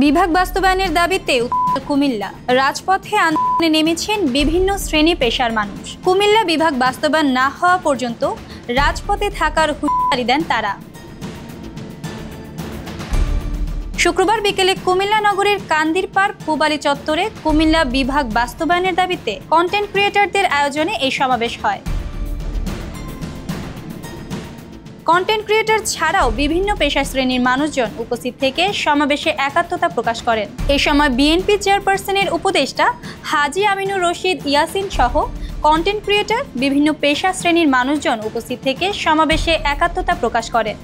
বিভাগ বাস্তবায়নের দাবিতে কুমিল্লা রাজপথে আন্দোলনে নেমেছেন বিভিন্ন শ্রেণী পেশার মানুষ। কুমিল্লা বিভাগ বাস্তবায়ন না হওয়া পর্যন্ত রাজপথে থাকার হুঁশিয়ারি দেন তারা। শুক্রবার বিকেলে কুমিল্লা নগরের কান্দিরপাড় পূবালী চত্বরে কুমিল্লা বিভাগ বাস্তবায়নের দাবিতে কন্টেন্ট ক্রিয়েটরদের আয়োজনে এই সমাবেশ হয়। কন্টেন্ট ক্রিয়েটর ছাড়াও বিভিন্ন পেশা শ্রেণীর মানুষজন উপস্থিত থেকে সমাবেশে একাত্মতা প্রকাশ করেন। এ সময় বিএনপি চেয়ারপারসনের উপদেষ্টা হাজী আমিনুর রশিদ ইয়াসিন সহ কন্টেন্ট ক্রিয়েটর বিভিন্ন পেশা শ্রেণীর মানুষজন উপস্থিত থেকে সমাবেশে একাত্মতা প্রকাশ করেন।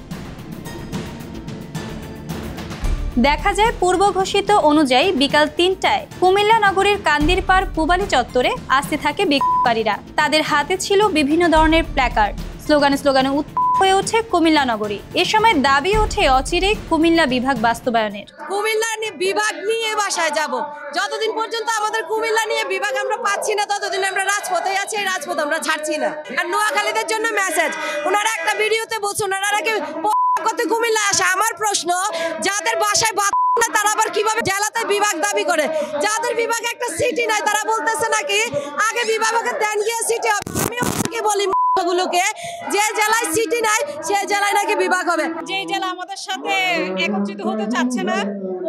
দেখা যায় পূর্ব ঘোষিত অনুযায়ী বিকাল ৩টায় কুমিল্লা নগরীর কান্দিরপাড় পূবালী চত্বরে আসতে থাকে বিক্ষোভকারীরা। তাদের হাতে ছিল বিভিন্ন ধরনের প্ল্যাকার্ড। স্লোগানে হয়ে ওঠে কুমিল্লা নগরী। এ সময় দাবি ওঠে অচিরেই কুমিল্লা বিভাগ বাস্তবায়নের। কুমিল্লা বিভাগ নিয়ে বাসায় যাব। যতদিন পর্যন্ত আমাদের কুমিল্লা নিয়ে বিভাগ আমরা পাচ্ছি না ততদিন আমরা রাজপথে আছি, এই রাজপথ আমরা ছাড়ছি না। আর নোয়াখালীদের জন্য মেসেজ, ওনারা একটা ভিডিওতে বলছে ওনারা নাকি করতে কুমিল্লা আসে। আমার প্রশ্ন, যাদের বাসায় তারা আবার কিভাবে জেলাতে বিভাগ দাবি করে? যাদের বিভাগে একটা সিটি নাই তারা বলতেছে নাকি আগে বিভাগকে দেন গিয়ে সিটি হবে। আমি বলি গুলোকে, যে জেলায় সিটি নাই সেই জেলায় নাকি বিভাগ হবে। যে জেলা আমাদের সাথে একত্রিত হতে চাচ্ছে না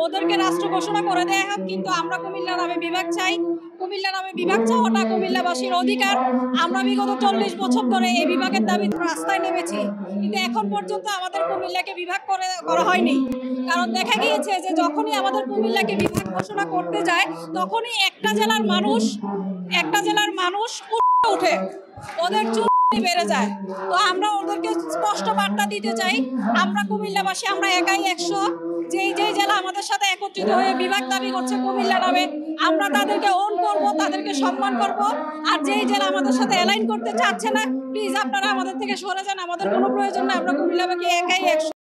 ওদেরকে রাষ্ট্র ঘোষণা করে দেয়া হোক, কিন্তু আমরা কুমিল্লা নামে বিভাগ চাই। কুমিল্লা নামে বিভাগ চাওয়াটা কুমিল্লাবাসীর অধিকার। আমরা বিগত 40 বছর ধরে এই বিভাগের দাবিতে রাস্তায় নেমেছি, কিন্তু এখন পর্যন্ত আমাদের কুমিল্লাকে বিভাগ করা হয়নি। কারণ দেখা গিয়েছে যে যখনই আমাদের কুমিল্লাকে বিভাগ ঘোষণা করতে যায় তখনই একটা জেলার মানুষ উঠে ওদের বেড়ে যায়। তো আমরা ওদেরকে স্পষ্ট বার্তা দিতে চাই, আমরা কুমিল্লাবাসী, আমরা একাই 100। যেই জেলা আমাদের সাথে একত্রিত হয়ে বিভাগ দাবি করছে কুমিল্লা নামে, আমরা তাদেরকে ওন করব, তাদেরকে সম্মান করব। আর যেই জেলা আমাদের সাথে অ্যালাইন করতে চাচ্ছে না, প্লিজ আপনারা আমাদের থেকে সরে যান, আমাদের কোনো প্রয়োজন নেই। আমরা কুমিল্লাবাসী একাই 100।